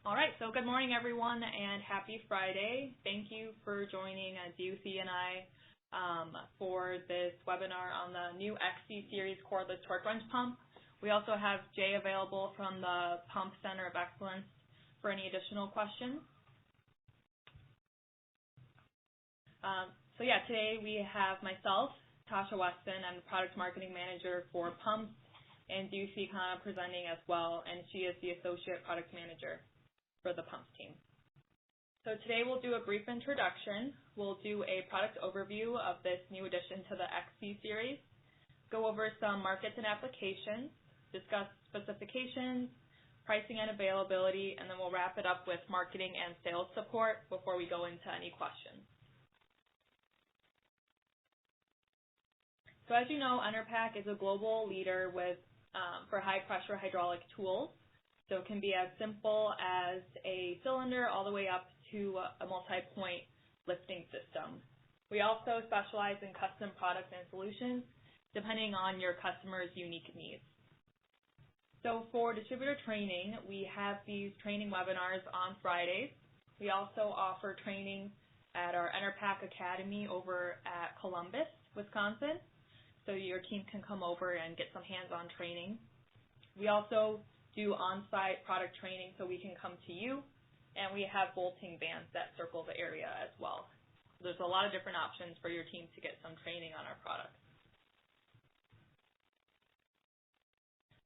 All right, so good morning, everyone, and happy Friday. Thank you for joining DUC and I for this webinar on the new XC Series cordless torque wrench pump. We also have Jay available from the Pump Center of Excellence for any additional questions. Today we have myself, Tasha Weston. I'm the Product Marketing Manager for Pumps, and DUC kind of presenting as well, and she is the Associate Product Manager for the Pumps team. So today we'll do a brief introduction. We'll do a product overview of this new addition to the XC series, go over some markets and applications, discuss specifications, pricing and availability, and then we'll wrap it up with marketing and sales support before we go into any questions. So as you know, Enerpac is a global leader for high-pressure hydraulic tools. So it can be as simple as a cylinder all the way up to a multi-point lifting system. We also specialize in custom products and solutions depending on your customer's unique needs. So for distributor training, we have these training webinars on Fridays. We also offer training at our Enerpac Academy over at Columbus, Wisconsin. So your team can come over and get some hands-on training. We also do on-site product training so we can come to you, and we have bolting bands that circle the area as well. There's a lot of different options for your team to get some training on our products.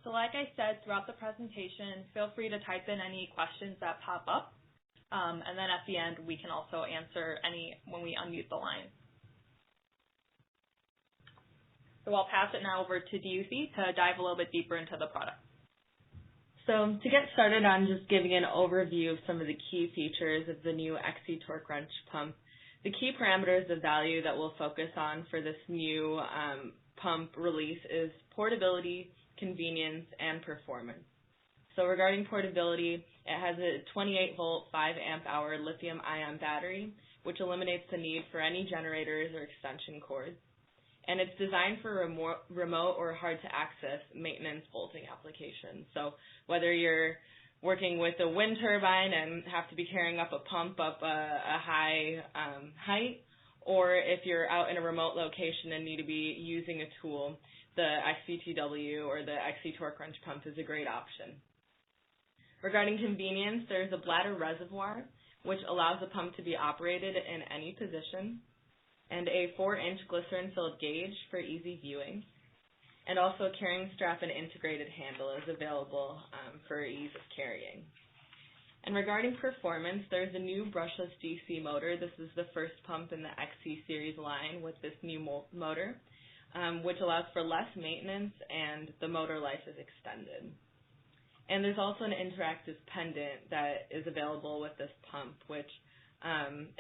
So like I said throughout the presentation, feel free to type in any questions that pop up, and then at the end we can also answer any when we unmute the line. So I'll pass it now over to DUC to dive a little bit deeper into the product. So to get started on just giving an overview of some of the key features of the new XC torque wrench pump, the key parameters of value that we'll focus on for this new pump release is portability, convenience, and performance. So regarding portability, it has a 28-volt, 5-amp-hour lithium-ion battery, which eliminates the need for any generators or extension cords. And it's designed for remote or hard-to-access maintenance bolting applications. So whether you're working with a wind turbine and have to be carrying up a pump up a high height, or if you're out in a remote location and need to be using a tool, the XCTW or the XC torque wrench pump is a great option. Regarding convenience, there's a bladder reservoir, which allows the pump to be operated in any position, and a 4-inch glycerin-filled gauge for easy viewing. And also a carrying strap and integrated handle is available for ease of carrying. And regarding performance, there's a new brushless DC motor. This is the first pump in the XC series line with this new motor, which allows for less maintenance, and the motor life is extended. And there's also an interactive pendant that is available with this pump, which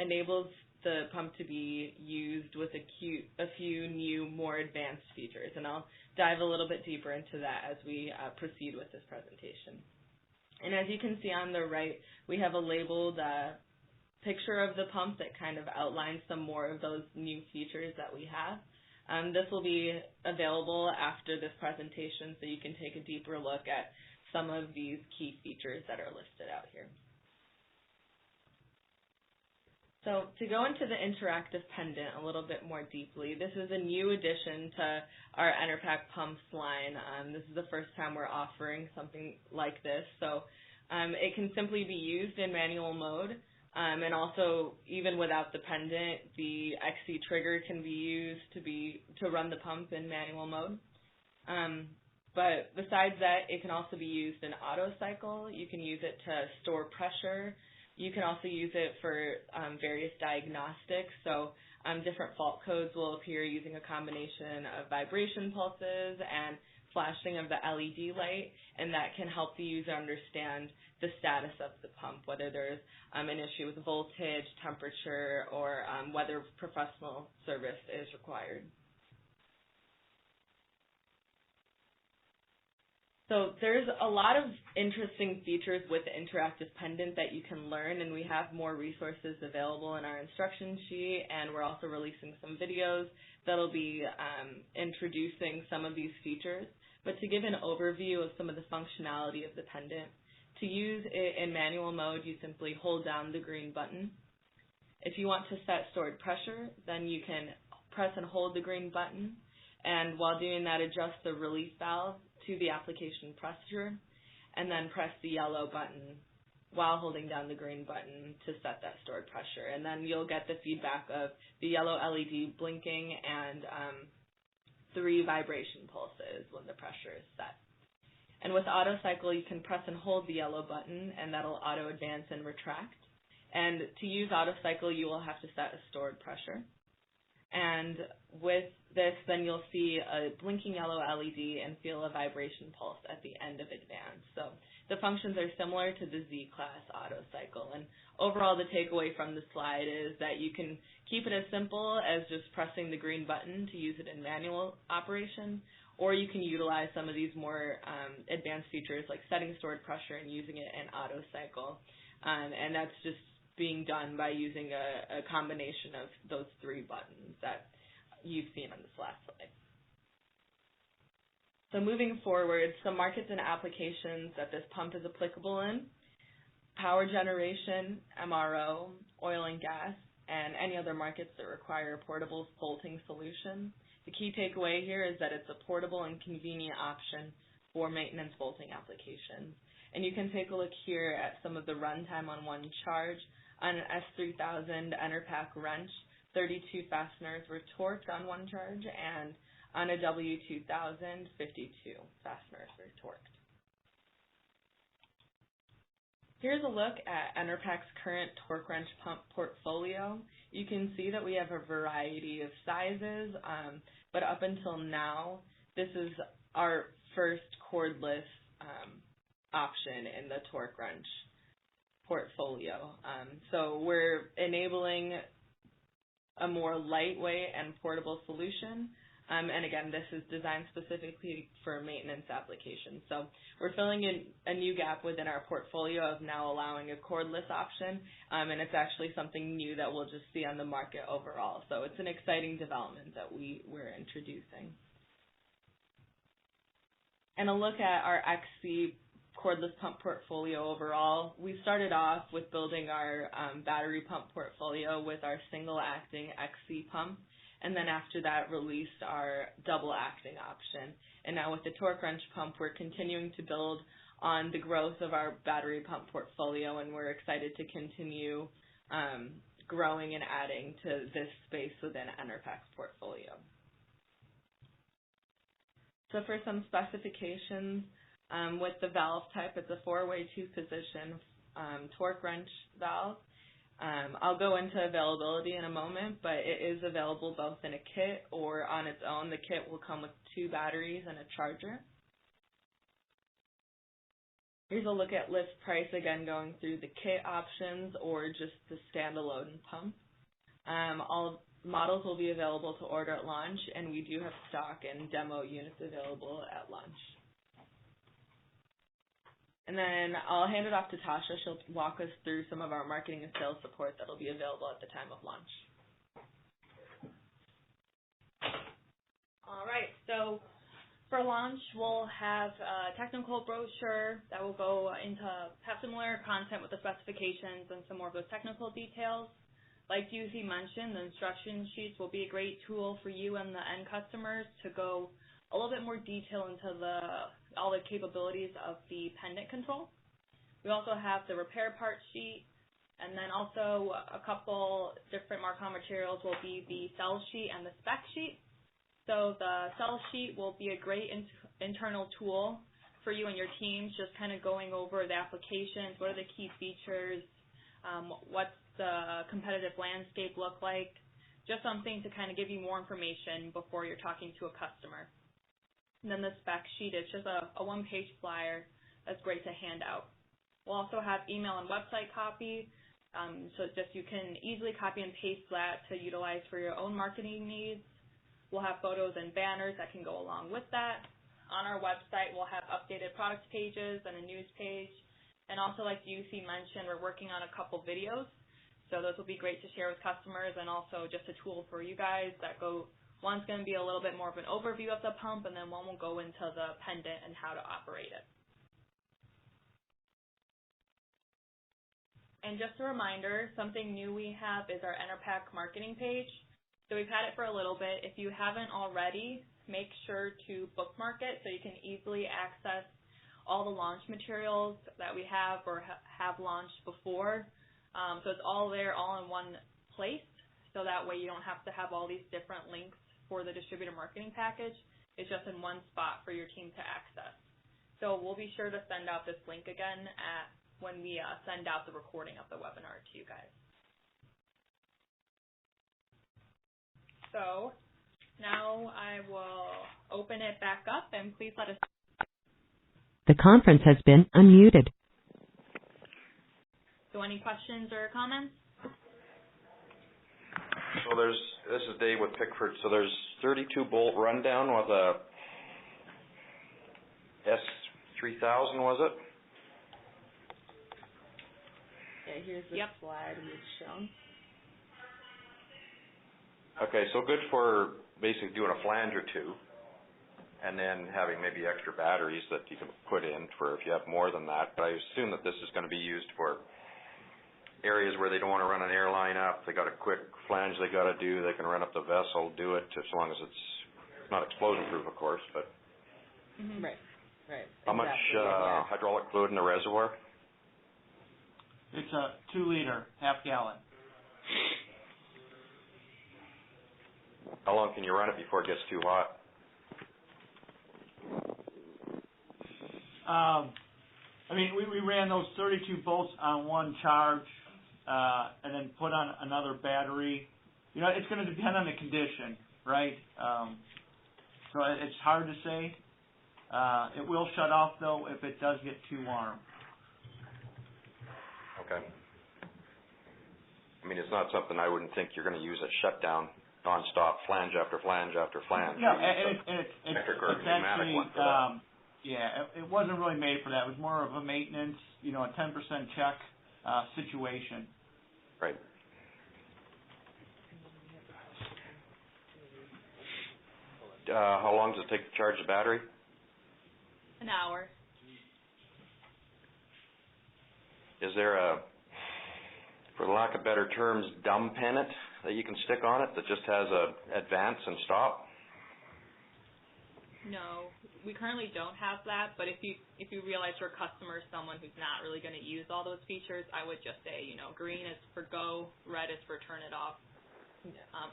enables the pump to be used with a few new, more advanced features. And I'll dive a little bit deeper into that as we proceed with this presentation. And as you can see on the right, we have a labeled picture of the pump that kind of outlines some more of those new features that we have. This will be available after this presentation, so you can take a deeper look at some of these key features that are listed out here. So to go into the interactive pendant a little bit more deeply, this is a new addition to our Enerpac pumps line. This is the first time we're offering something like this. So it can simply be used in manual mode, and also even without the pendant, the XC trigger can be used to run the pump in manual mode. But besides that, it can also be used in auto cycle. You can use it to store pressure. You can also use it for various diagnostics. So different fault codes will appear using a combination of vibration pulses and flashing of the LED light, and that can help the user understand the status of the pump, whether there's an issue with voltage, temperature, or whether professional service is required. So there's a lot of interesting features with the interactive pendant that you can learn, and we have more resources available in our instruction sheet, and we're also releasing some videos that'll be introducing some of these features. But to give an overview of some of the functionality of the pendant, To use it in manual mode, you simply hold down the green button. If you want to set stored pressure, then you can press and hold the green button, and while doing that, adjust the release valve to the application pressure, and then press the yellow button while holding down the green button to set that stored pressure. And then you'll get the feedback of the yellow LED blinking and 3 vibration pulses when the pressure is set. And with auto cycle, you can press and hold the yellow button, and that'll auto advance and retract. And to use auto cycle, you will have to set a stored pressure. And with this, then you'll see a blinking yellow LED and feel a vibration pulse at the end of advance. So the functions are similar to the Z-Class auto cycle. And overall, the takeaway from the slide is that you can keep it as simple as just pressing the green button to use it in manual operation, or you can utilize some of these more advanced features like setting stored pressure and using it in auto cycle. And that's just being done by using a combination of those 3 buttons that you've seen on this last slide. So moving forward, some markets and applications that this pump is applicable in: power generation, MRO, oil and gas, and any other markets that require a portable bolting solution. The key takeaway here is that it's a portable and convenient option for maintenance bolting applications. And you can take a look here at some of the runtime on one charge. On an S3000 Enerpac wrench, 32 fasteners were torqued on one charge, and on a W2000, 52 fasteners were torqued. Here's a look at Enerpac's current torque wrench pump portfolio. You can see that we have a variety of sizes, but up until now, this is our first cordless option in the torque wrench portfolio. So we're enabling a more lightweight and portable solution. And again, this is designed specifically for maintenance applications. So we're filling in a new gap within our portfolio of now allowing a cordless option, and it's actually something new that we'll just see on the market overall. So it's an exciting development that we're introducing. And a look at our XC cordless pump portfolio overall. We started off with building our battery pump portfolio with our single-acting XC pump, and then after that released our double-acting option. And now with the torque wrench pump, we're continuing to build on the growth of our battery pump portfolio, and we're excited to continue growing and adding to this space within Enerpac's portfolio. So for some specifications, with the valve type, it's a 4-way 2-position torque wrench valve. I'll go into availability in a moment, but it is available both in a kit or on its own. The kit will come with 2 batteries and a charger. Here's a look at list price, again going through the kit options or just the standalone pump. All models will be available to order at launch, and we do have stock and demo units available at launch. And then I'll hand it off to Tasha. She'll walk us through some of our marketing and sales support that will be available at the time of launch. All right, so for launch, we'll have a technical brochure that will go into have similar content with the specifications and some more of those technical details. Like Yuzi mentioned, the instruction sheets will be a great tool for you and the end customers to go a little bit more detail into all the capabilities of the pendant control. We also have the repair part sheet, and then also a couple different mark-on materials will be the sell sheet and the spec sheet. So the sell sheet will be a great internal tool for you and your teams, just kind of going over the applications, what are the key features, what's the competitive landscape look like, just something to kind of give you more information before you're talking to a customer. And then the spec sheet is just a one-page flyer that's great to hand out. We'll also have email and website copy, so just you can easily copy and paste that to utilize for your own marketing needs. We'll have photos and banners that can go along with that. On our website, we'll have updated product pages and a news page. And also, like UC mentioned, we're working on a couple videos. So those will be great to share with customers, and also just a tool for you guys that go. One's going to be a little bit more of an overview of the pump, and then one will go into the pendant and how to operate it. And just a reminder, something new we have is our Enerpac Marketing page. So we've had it for a little bit. If you haven't already, make sure to bookmark it so you can easily access all the launch materials that we have or have launched before. So it's all there, all in one place, so that way you don't have to have all these different links for the distributor marketing package. It's just in one spot for your team to access. So we'll be sure to send out this link again when we send out the recording of the webinar to you guys. So now I will open it back up, and please let us know. The conference has been unmuted. So any questions or comments? So this is Dave with Pickford. So there's 32 bolt rundown with a S3000, was it? Yeah, here's the slide we've shown. Okay, so good for basically doing a flange or two, and then having maybe extra batteries that you can put in for if you have more than that. But I assume that this is going to be used for areas where they don't want to run an airline up. They got a quick flange they got to do. They can run up the vessel, do it as long as it's not explosion proof, of course. But Right. How much hydraulic fluid in the reservoir? It's a 2-liter, half-gallon. How long can you run it before it gets too hot? I mean, we ran those 32 volts on one charge, and then put on another battery. You know, it's going to depend on the condition, right? So it's hard to say. It will shut off, though, if it does get too warm. Okay. I mean, it's not something I wouldn't think you're going to use it shut down nonstop, flange after flange after flange. Yeah, and it's actually, it wasn't really made for that. It was more of a maintenance, you know, a 10% check situation. Right. How long does it take to charge the battery? An hour. Is there a, for lack of better terms, dumb pendant that you can stick on it that just has a advance and stop? No, we currently don't have that, but if you realize your customer is someone who's not really going to use all those features, I would just say, you know, green is for go, red is for turn it off.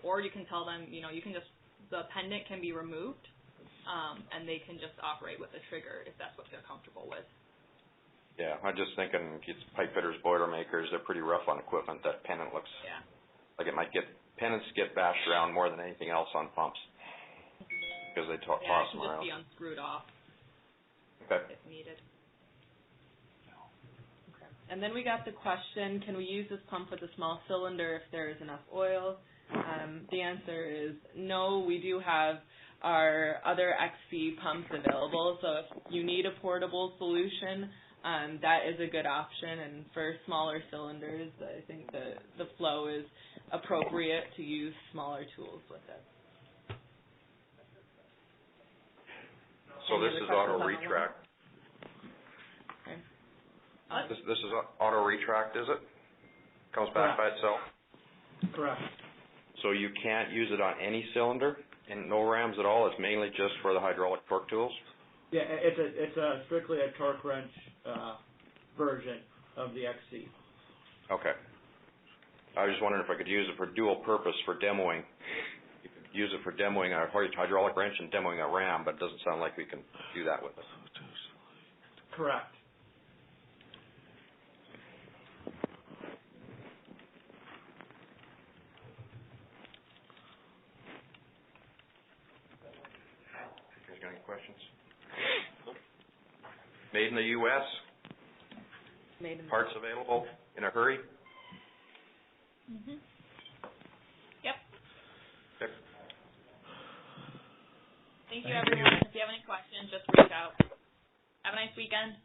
Or you can tell them, you know, you can just, the pendant can be removed, and they can just operate with the trigger if that's what they're comfortable with. Yeah, I'm just thinking it's pipe fitters, boilermakers, they're pretty rough on equipment. That pendant looks like it might pendants get bashed around more than anything else on pumps because they toss them around. Yeah, it can just be unscrewed off if needed. Okay. And then we got the question, can we use this pump with a small cylinder if there is enough oil? The answer is no. We do have our other XC pumps available, so if you need a portable solution, that is a good option. And for smaller cylinders, I think the flow is appropriate to use smaller tools with it. So this is auto retract. Okay. This is auto retract, is it? Comes back by itself? Correct. So you can't use it on any cylinder and no rams at all? It's mainly just for the hydraulic torque tools? Yeah, it's strictly a torque wrench version of the XC. Okay. I was just wondering if I could use it for dual purpose for demoing. You could use it for demoing a hydraulic wrench and demoing a ram, but it doesn't sound like we can do that with it. Correct. You guys got any questions? Made in the U.S.? Made in Parts available in a hurry? Mm-hmm. Yep. Yep. Thank you, everyone. If you have any questions, just reach out. Have a nice weekend.